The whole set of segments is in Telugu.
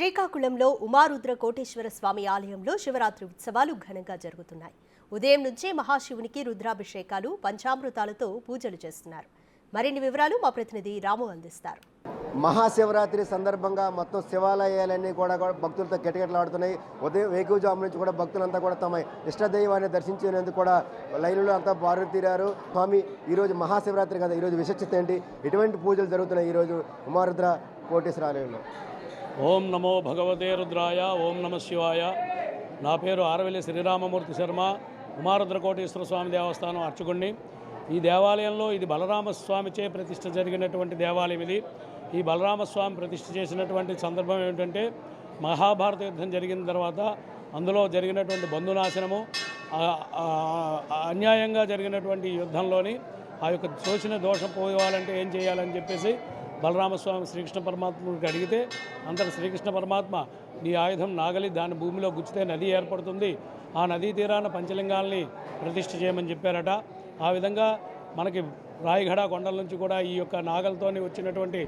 శ్రీకాకుళంలో ఉమారుద్ర కోటేశ్వర స్వామి ఆలయంలో శివరాత్రి ఉత్సవాలు ఘనంగా జరుగుతున్నాయి. ఉదయం నుంచే మహాశివునికి రుద్రాభిషేకాలు, పంచామృతాలతో పూజలు చేస్తున్నారు. మరిన్ని వివరాలు మా ప్రతినిధి రాము అందిస్తారు. మహాశివరాత్రి సందర్భంగా మొత్తం శివాలయాలన్నీ కూడా భక్తులతో కిటకిటలాడుతున్నాయి. ఉదయం వేకువజాము నుంచి కూడా భక్తులంతా కూడా తమ ఇష్టదైవాన్ని దర్శించేందుకు కూడా లైన్లో అంతా బారు తీరారు. స్వామి, ఈరోజు మహాశివరాత్రి కదా, ఈరోజు విశిష్టత ఏంటి? ఎటువంటి పూజలు జరుగుతున్నాయి ఈరోజు ఉమారుద్ర కోటేశ్వర ఆలయంలో? ఓం నమో భగవతే రుద్రాయ, ఓం నమ శివాయ. నా పేరు ఆరవెల్లి శ్రీరామమూర్తి శర్మ, ఉమారుద్ర కోటేశ్వర స్వామి దేవస్థానం అర్చకుడిని. ఈ దేవాలయంలో ఇది బలరామస్వామిచే ప్రతిష్ఠ జరిగినటువంటి దేవాలయం. ఈ బలరామస్వామి ప్రతిష్ఠ చేసినటువంటి సందర్భం ఏమిటంటే, మహాభారత యుద్ధం జరిగిన తర్వాత అందులో జరిగినటువంటి బంధునాశనము, అన్యాయంగా జరిగినటువంటి యుద్ధంలోని ఆ యొక్క తోచిన దోషం పోవాలంటే ఏం చేయాలని చెప్పేసి బలరామస్వామి శ్రీకృష్ణ పరమాత్మకి అడిగితే, అంతటి శ్రీకృష్ణ పరమాత్మ, నీ ఆయుధం నాగలి, దాన్ని భూమిలో గుచ్చితే నది ఏర్పడుతుంది, ఆ నదీ తీరాన పంచలింగాల్ని ప్రతిష్ఠ చేయమని చెప్పారట. ఆ విధంగా మనకి రాయగడ కొండల నుంచి కూడా ఈ యొక్క నాగలతోని వచ్చినటువంటి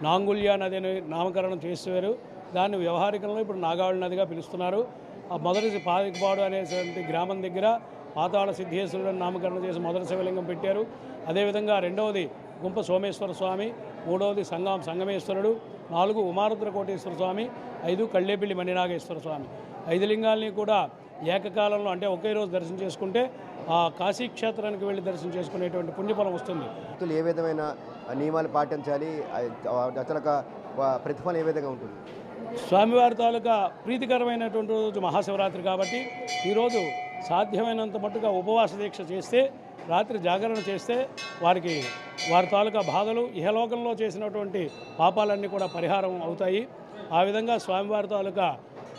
నాంగుల్య నది అని నామకరణం చేసేవారు. దాన్ని వ్యవహారికంలో ఇప్పుడు నాగావళి నదిగా పిలుస్తున్నారు. ఆ మొదటి పాదికపాడు అనేటువంటి గ్రామం దగ్గర పాతాళ సిద్ధేశ్వరుడు నామకరణం చేసి మొదటి శివలింగం పెట్టారు. అదేవిధంగా రెండవది గుంప సోమేశ్వర స్వామి, మూడవది సంగమేశ్వరుడు, 4 ఉమారుద్ర కోటేశ్వర స్వామి, 5 కళ్ళేపల్లి మణినాగేశ్వర స్వామి. 5 లింగాల్ని కూడా ఏకకాలంలో, అంటే ఒకే రోజు దర్శనం చేసుకుంటే ఆ కాశీ క్షేత్రానికి వెళ్ళి దర్శనం చేసుకునేటువంటి పుణ్యఫలం వస్తుంది. భక్తులు ఏ విధమైన నియమాలు పాటించాలి? అసలు ప్రతిఫలం ఏ విధంగా ఉంటుంది? స్వామివారి తాలూకా ప్రీతికరమైనటువంటి రోజు మహాశివరాత్రి కాబట్టి ఈరోజు సాధ్యమైనంత మట్టుగా ఉపవాస దీక్ష చేస్తే, రాత్రి జాగరణ చేస్తే వారి తాలూకా బాధలు, ఇహలోకంలో చేసినటువంటి పాపాలన్నీ కూడా పరిహారం అవుతాయి. ఆ విధంగా స్వామివారి తాలూకా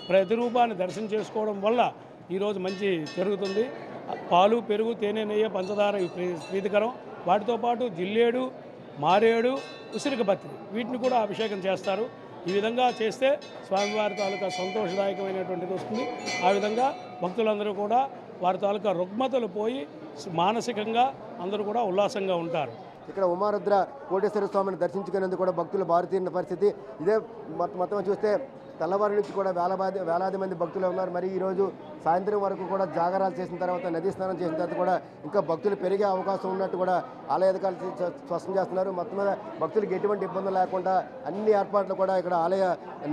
ప్రతిరూపాన్ని దర్శనం చేసుకోవడం వల్ల ఈరోజు మంచి జరుగుతుంది. పాలు, పెరుగు, తేనె, నెయ్యి, పంచదార ప్రీతికరం. వాటితో పాటు జిల్లేడు, మారేడు, ఉసిరికపత్రి, వీటిని కూడా అభిషేకం చేస్తారు. ఈ విధంగా చేస్తే స్వామివారి తాలూకా సంతోషదాయకమైనటువంటిది వస్తుంది. ఆ విధంగా భక్తులందరూ కూడా వారి తాలూకా రుగ్మతలు పోయి మానసికంగా అందరూ కూడా ఉల్లాసంగా ఉంటారు. ఇక్కడ ఉమారుద్ర కోటేశ్వర స్వామిని దర్శించుకునేందుకు కూడా భక్తులు బారుతీరిన పరిస్థితి ఇదే. మొత్తం చూస్తే తెల్లవారి నుంచి కూడా వేలాది మంది భక్తులు ఉన్నారు. మరి ఈరోజు సాయంత్రం వరకు కూడా జాగరాలు చేసిన తర్వాత, నదీ స్నానం చేసిన తర్వాత కూడా ఇంకా భక్తులు పెరిగే అవకాశం ఉన్నట్టు కూడా ఆలయ అధికారులు స్పష్టం చేస్తున్నారు. మొత్తం మీద భక్తులకు ఎటువంటి ఇబ్బందులు లేకుండా అన్ని ఏర్పాట్లు కూడా ఇక్కడ ఆలయ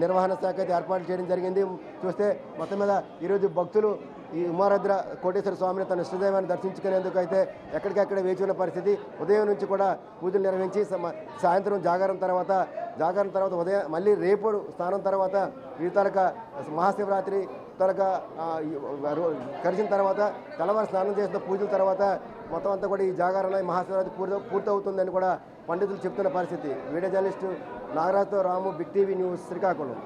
నిర్వహణ శాఖ అయితే ఏర్పాట్లు చేయడం జరిగింది. చూస్తే మొత్తం మీద ఈరోజు భక్తులు ఈ ఉమారుద్ర కోటేశ్వర స్వామిని తన ఇష్టదైవాన్ని దర్శించుకునేందుకు అయితే ఎక్కడికక్కడ వేచి ఉన్న పరిస్థితి. ఉదయం నుంచి కూడా పూజలు నిర్వహించి సాయంత్రం జాగరణ తర్వాత ఉదయం మళ్ళీ రేపు స్నానం తర్వాత ఈ తాలూకా మహాశివరాత్రి తాలూకా కలిసిన తర్వాత తెల్లవారు స్నానం చేసిన పూజల తర్వాత మొత్తం అంతా కూడా ఈ జాగరణ మహాశివరాత్రి పూర్తవుతుందని కూడా పండితులు చెప్తున్న పరిస్థితి. వీడియో జర్నలిస్టు నాగరాజుతో రాము, బిగ్ టీవీ న్యూస్, శ్రీకాకుళం.